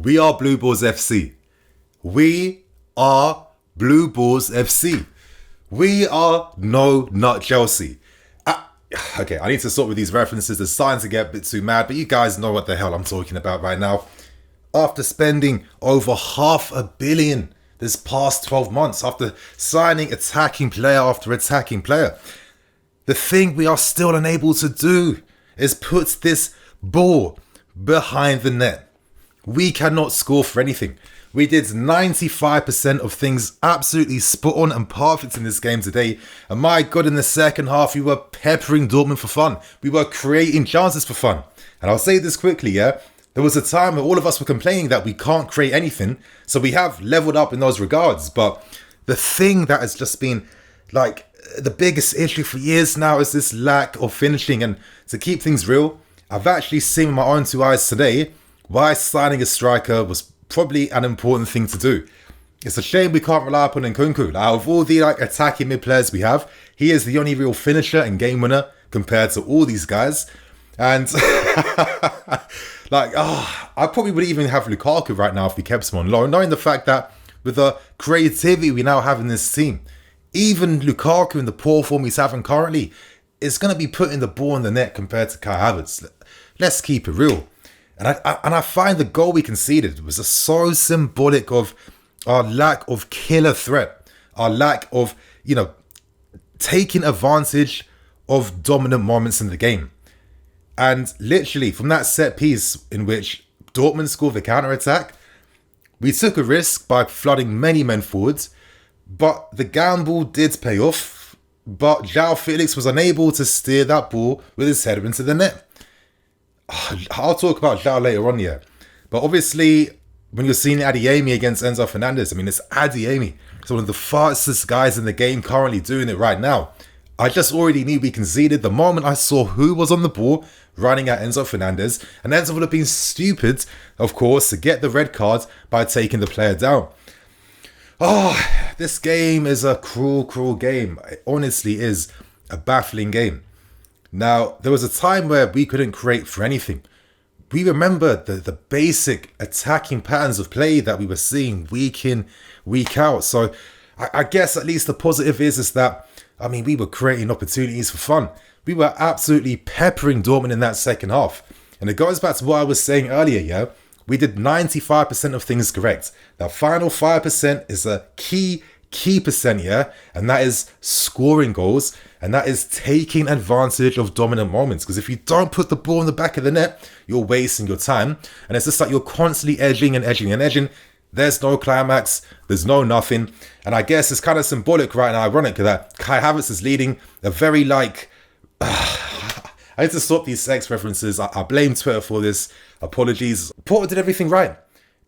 We are Blue Balls FC. We are Blue Balls FC. We are no nut Chelsea. Okay, I need to stop with these references. They're starting to get a bit too mad, but you guys know what the hell I'm talking about right now. After spending over £500 million this past 12 months, after signing attacking player after attacking player, the thing we are still unable to do is put this ball behind the net. We cannot score for anything. We did 95% of things absolutely spot on and perfect in this game today. And my God, in the second half, we were peppering Dortmund for fun. We were creating chances for fun. And I'll say this quickly, yeah? There was a time where all of us were complaining that we can't create anything. So we have leveled up in those regards. But the thing that has just been like the biggest issue for years now is this lack of finishing. And to keep things real, I've actually seen with my own two eyes today why signing a striker was probably an important thing to do. It's a shame we can't rely upon Nkunku. Out of all the attacking mid players we have, he is the only real finisher and game winner compared to all these guys. And I probably would even have Lukaku right now if we kept him on loan, knowing the fact that with the creativity we now have in this team, even Lukaku in the poor form he's having currently is going to be putting the ball in the net compared to Kai Havertz. Let's keep it real. And I find the goal we conceded was so symbolic of our lack of killer threat, our lack of, taking advantage of dominant moments in the game. And literally from that set piece in which Dortmund scored the counter-attack, we took a risk by flooding many men forwards, but the gamble did pay off. But João Felix was unable to steer that ball with his header into the net. I'll talk about João later on, yeah. But obviously, when you're seeing Adeyemi against Enzo Fernandez, it's Adeyemi. It's one of the fastest guys in the game currently doing it right now. I just already knew we conceded the moment I saw who was on the ball running at Enzo Fernandez. And Enzo would have been stupid, of course, to get the red card by taking the player down. This game is a cruel, cruel game. It honestly is a baffling game. Now, there was a time where we couldn't create for anything. We remember the basic attacking patterns of play that we were seeing week in, week out. So I guess at least the positive is that, we were creating opportunities for fun. We were absolutely peppering Dortmund in that second half. And it goes back to what I was saying earlier, yeah? We did 95% of things correct. That final 5% is a key percent, yeah? And that is scoring goals. And that is taking advantage of dominant moments. Because if you don't put the ball in the back of the net, you're wasting your time. And it's just like you're constantly edging and edging and edging. There's no climax. There's no nothing. And I guess it's kind of symbolic, right, and ironic that Kai Havertz is leading a very I need to stop these sex references. I blame Twitter for this. Apologies. Porter did everything right.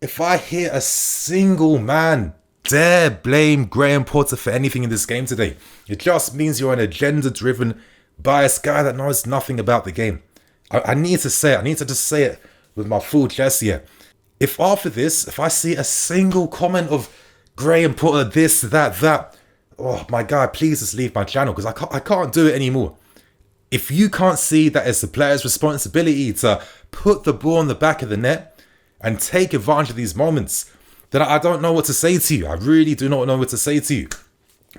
If I hear a single man dare blame Graham Potter for anything in this game today, it just means you're an agenda-driven, biased guy that knows nothing about the game. I need to say it. I need to just say it with my full chest here. If after this, if I see a single comment of Graham Potter, this, that, oh my God, please just leave my channel because I can't do it anymore. If you can't see that it's the player's responsibility to put the ball in the back of the net and take advantage of these moments, then I don't know what to say to you. I really do not know what to say to you.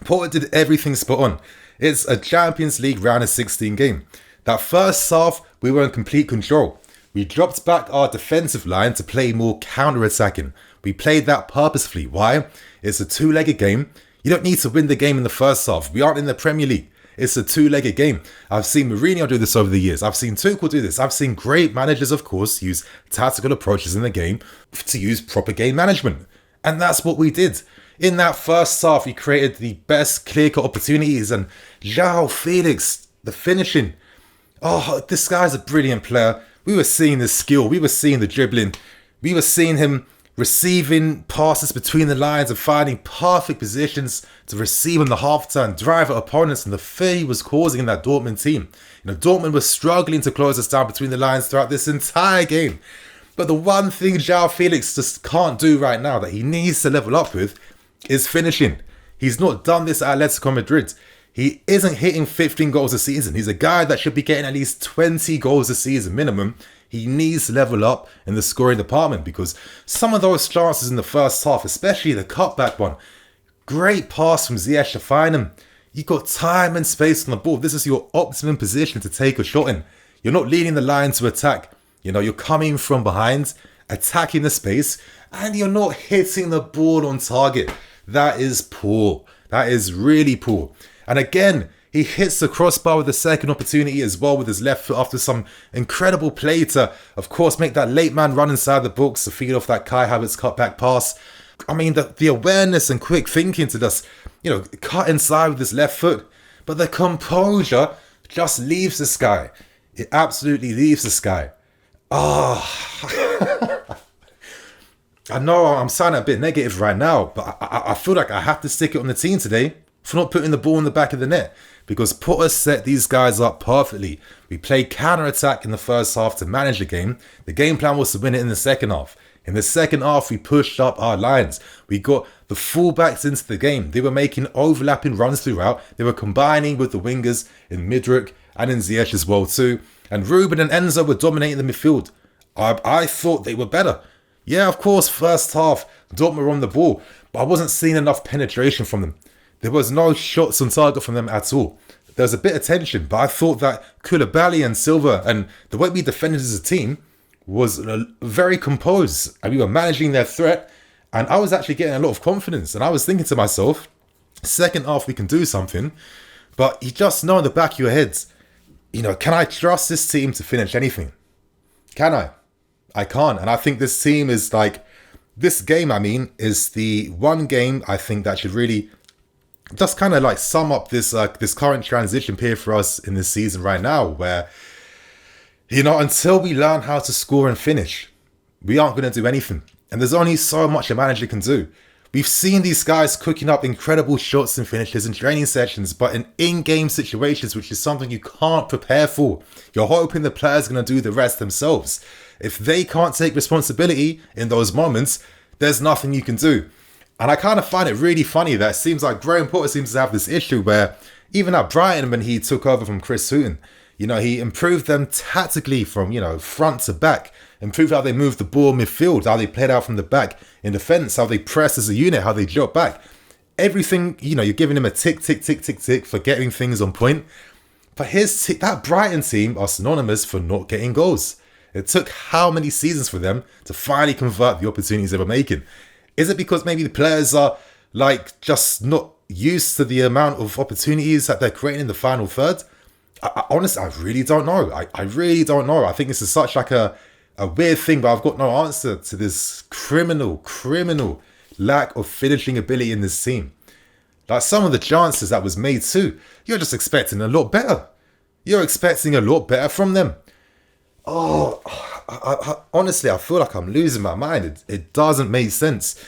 Porter did everything spot on. It's a Champions League round of 16 game. That first half, we were in complete control. We dropped back our defensive line to play more counter-attacking. We played that purposefully. Why? It's a two-legged game. You don't need to win the game in the first half. We aren't in the Premier League. It's a two-legged game. I've seen Mourinho do this over the years. I've seen Tuchel do this. I've seen great managers, of course, use tactical approaches in the game to use proper game management. And that's what we did. In that first half, we created the best clear-cut opportunities. And João Felix, the finishing. This guy's a brilliant player. We were seeing the skill. We were seeing the dribbling. We were seeing him receiving passes between the lines and finding perfect positions to receive on the half-turn, drive at opponents, and the fear he was causing in that Dortmund team. Dortmund was struggling to close us down between the lines throughout this entire game. But the one thing João Felix just can't do right now that he needs to level up with is finishing. He's not done this at Atletico Madrid. He isn't hitting 15 goals a season. He's a guy that should be getting at least 20 goals a season minimum. He needs to level up in the scoring department, because some of those chances in the first half, especially the cutback one, great pass from Ziyech to find him. You got time and space on the ball. This is your optimum position to take a shot in. You're not leading the line to attack. You're coming from behind, attacking the space, and you're not hitting the ball on target. That is poor. That is really poor. And again, he hits the crossbar with the second opportunity as well with his left foot after some incredible play to, of course, make that late man run inside the box to feed off that Kai Havertz cutback pass. I mean, the awareness and quick thinking to just, cut inside with his left foot. But the composure just leaves this guy. It absolutely leaves this guy. I know I'm sounding a bit negative right now, but I feel like I have to stick it on the team today for not putting the ball in the back of the net, because Potter set these guys up perfectly. We played counter-attack in the first half to manage the game. The game plan was to win it in the second half. In the second half, we pushed up our lines. We got the fullbacks into the game. They were making overlapping runs throughout. They were combining with the wingers in Midrook and in Ziyech as well too. And Ruben and Enzo were dominating the midfield. I thought they were better. Yeah, of course, first half, Dortmund were on the ball, but I wasn't seeing enough penetration from them. There was no shots on target from them at all. There was a bit of tension, but I thought that Koulibaly and Silva and the way we defended as a team was very composed, and we were managing their threat, and I was actually getting a lot of confidence, and I was thinking to myself, second half we can do something, but you just know in the back of your heads, can I trust this team to finish anything? Can I? I can't, and I think this team is this game, is the one game I think that should really just kind of sum up this current transition period for us in this season right now, where until we learn how to score and finish, we aren't going to do anything. And there's only so much a manager can do. We've seen these guys cooking up incredible shots and finishes in training sessions, but in game situations, which is something you can't prepare for, you're hoping the players are going to do the rest themselves. If they can't take responsibility in those moments, there's nothing you can do. And I kind of find it really funny that it seems like Graham Potter seems to have this issue where even at Brighton, when he took over from Chris Hughton, he improved them tactically from, front to back, improved how they moved the ball midfield, how they played out from the back in defence, how they pressed as a unit, how they dropped back. Everything, you're giving him a tick, tick, tick, tick, tick for getting things on point. But that Brighton team are synonymous for not getting goals. It took how many seasons for them to finally convert the opportunities they were making? Is it because maybe the players are just not used to the amount of opportunities that they're creating in the final third? Honestly, I really don't know. I really don't know. I think this is such a weird thing, but I've got no answer to this criminal lack of finishing ability in this team. Some of the chances that was made too, you're just expecting a lot better. You're expecting a lot better from them. Honestly, I feel like I'm losing my mind. It doesn't make sense.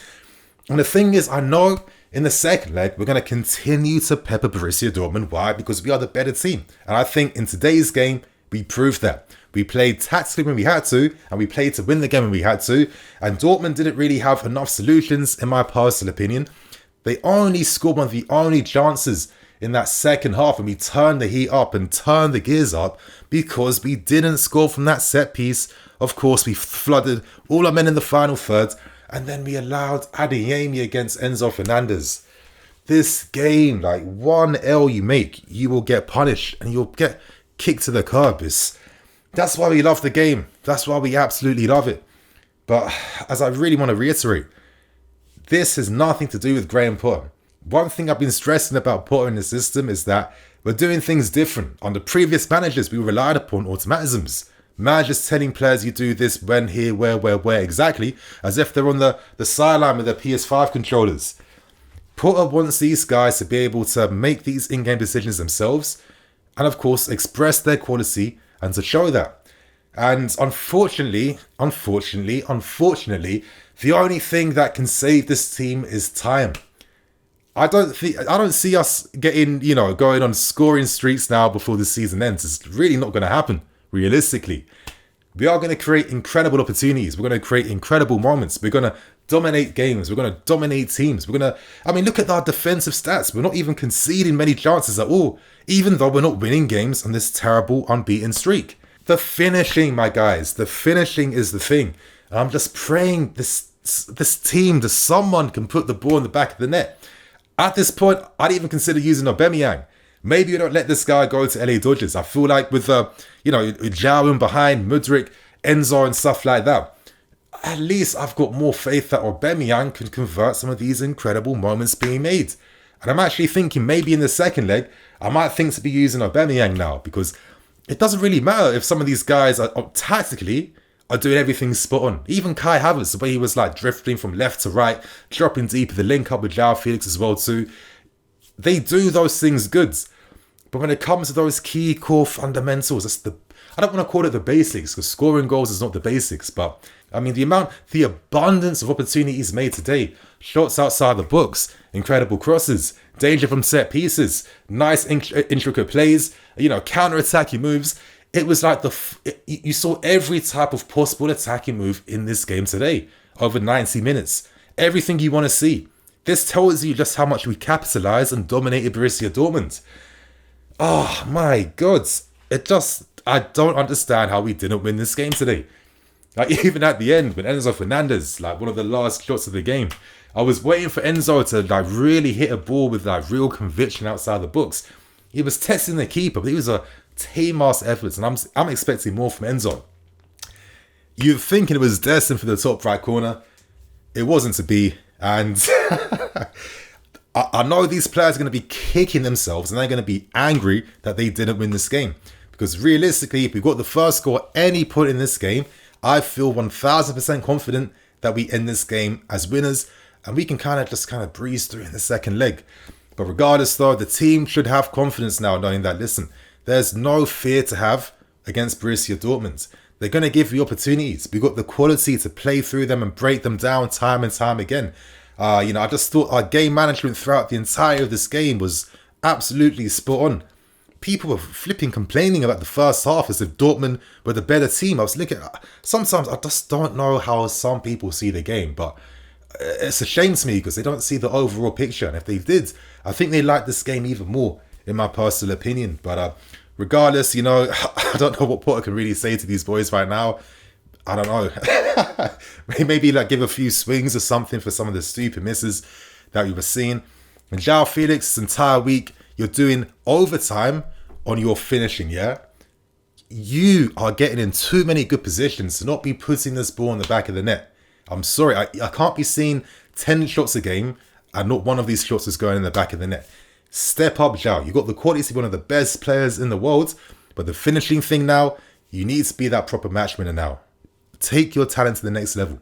And the thing is, I know in the second leg, we're going to continue to pepper Borussia Dortmund. Why? Because we are the better team. And I think in today's game, we proved that. We played tactically when we had to, and we played to win the game when we had to. And Dortmund didn't really have enough solutions, in my personal opinion. They only scored one of the only chances in that second half, and we turned the heat up and turned the gears up because we didn't score from that set piece. Of course, we flooded all our men in the final third, and then we allowed Adeyemi against Enzo Fernandez. This game, one L you make, you will get punished and you'll get kicked to the curb. That's why we love the game. That's why we absolutely love it. But as I really want to reiterate, this has nothing to do with Graham Potter. One thing I've been stressing about Potter in the system is that we're doing things different. Under previous managers, we relied upon automatisms. Managers telling players you do this, when, here, where exactly, as if they're on the sideline with their PS5 controllers. Potter wants these guys to be able to make these in-game decisions themselves and, of course, express their quality and to show that. And unfortunately, the only thing that can save this team is time. I don't see us getting, going on scoring streaks now before the season ends. It's really not going to happen, realistically. We are going to create incredible opportunities. We're going to create incredible moments. We're going to dominate games. We're going to dominate teams. Look at our defensive stats. We're not even conceding many chances at all, even though we're not winning games on this terrible unbeaten streak. The finishing, my guys. The finishing is the thing. And I'm just praying this team, that someone can put the ball in the back of the net. At this point, I'd even consider using Aubameyang. Maybe you don't let this guy go to LA Dodgers. I feel like with João behind, Mudryk, Enzo and stuff like that, at least I've got more faith that Aubameyang can convert some of these incredible moments being made. And I'm actually thinking maybe in the second leg, I might think to be using Aubameyang now, because it doesn't really matter if some of these guys are tactically are doing everything spot on. Even Kai Havertz, the way he was like drifting from left to right, dropping deep, the link up with João Felix as well too. They do those things good. But when it comes to those key core fundamentals, I don't want to call it the basics, because scoring goals is not the basics, but I mean the abundance of opportunities made today, shots outside the box, incredible crosses, danger from set pieces, nice intricate plays, counter-attacking moves. It was like you saw every type of possible attacking move in this game today, over 90 minutes. Everything you want to see. This tells you just how much we capitalized and dominated Borussia Dortmund. Oh my God. I don't understand how we didn't win this game today. Like, even at the end, when Enzo Fernandez, like one of the last shots of the game, I was waiting for Enzo to like really hit a ball with like real conviction outside the box. He was testing the keeper, but he was a team-ass effort, and I'm expecting more from Enzo. You're thinking it was destined for the top right corner. It wasn't to be, and I know these players are going to be kicking themselves, and they're going to be angry that they didn't win this game. Because realistically, if we got the first goal at any point in this game, I feel 1000% confident that we end this game as winners, and we can kind of breeze through in the second leg. But regardless though, the team should have confidence now, knowing that, listen, there's no fear to have against Borussia Dortmund. They're going to give you opportunities. We've got the quality to play through them and break them down time and time again. I just thought our game management throughout the entirety of this game was absolutely spot on. People were flipping complaining about the first half as if Dortmund were the better team. I was looking at, sometimes I just don't know how some people see the game, but it's a shame to me because they don't see the overall picture. And if they did, I think they like this game even more, in my personal opinion. But regardless, I don't know what Potter can really say to these boys right now. I don't know. Maybe like give a few swings or something for some of the stupid misses that we were seeing. And João Felix, this entire week, you're doing overtime on your finishing, yeah? You are getting in too many good positions to not be putting this ball in the back of the net. I'm sorry, I can't be seeing 10 shots a game and not one of these shots is going in the back of the net. Step up, João. You've got the quality to be one of the best players in the world, but the finishing thing now, you need to be that proper match winner now. Take your talent to the next level.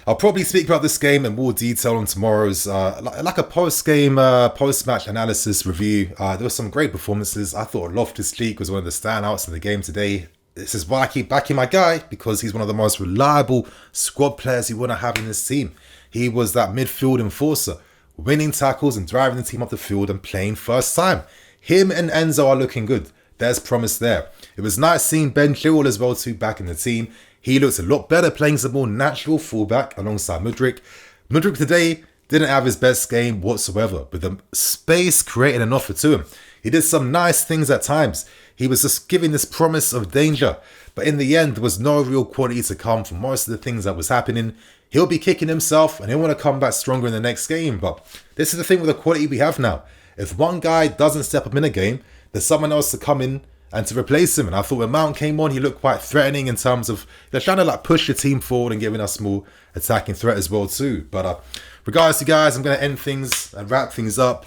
I'll probably speak about this game in more detail on tomorrow's, like a post-game, post-match analysis review. There were some great performances. I thought Loftus-Cheek was one of the standouts in the game today. This is why I keep backing my guy, because he's one of the most reliable squad players you want to have in this team. He was that midfield enforcer, winning tackles and driving the team up the field and playing first time. Him and Enzo are looking good. There's promise there. It was nice seeing Ben Chilwell as well too back in the team. He looks a lot better playing some more natural fullback alongside Mudryk. Mudryk today didn't have his best game whatsoever, but the space created an offer to him. He did some nice things at times. He was just giving this promise of danger, but in the end there was no real quality to come from most of the things that was happening. He'll be kicking himself and he'll want to come back stronger in the next game, but this is the thing with the quality we have now. If one guy doesn't step up in a game, there's someone else to come in and to replace him. And I thought when Mount came on, he looked quite threatening in terms of they're trying to like push the team forward and giving us more attacking threat as well too. But regardless, you guys, I'm going to end things and wrap things up.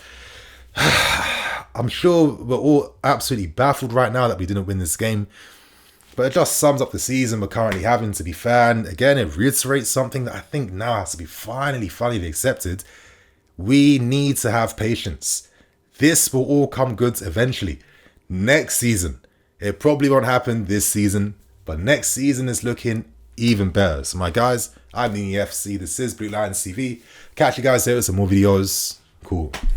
I'm sure we're all absolutely baffled right now that we didn't win this game, but it just sums up the season we're currently having, to be fair. And again, it reiterates something that I think now has to be finally accepted. We need to have patience. This will all come good eventually. Next season, it probably won't happen this season, but next season is looking even better. So my guys, I'm the EFC. This is Blue Lions TV. Catch you guys there with some more videos. Cool.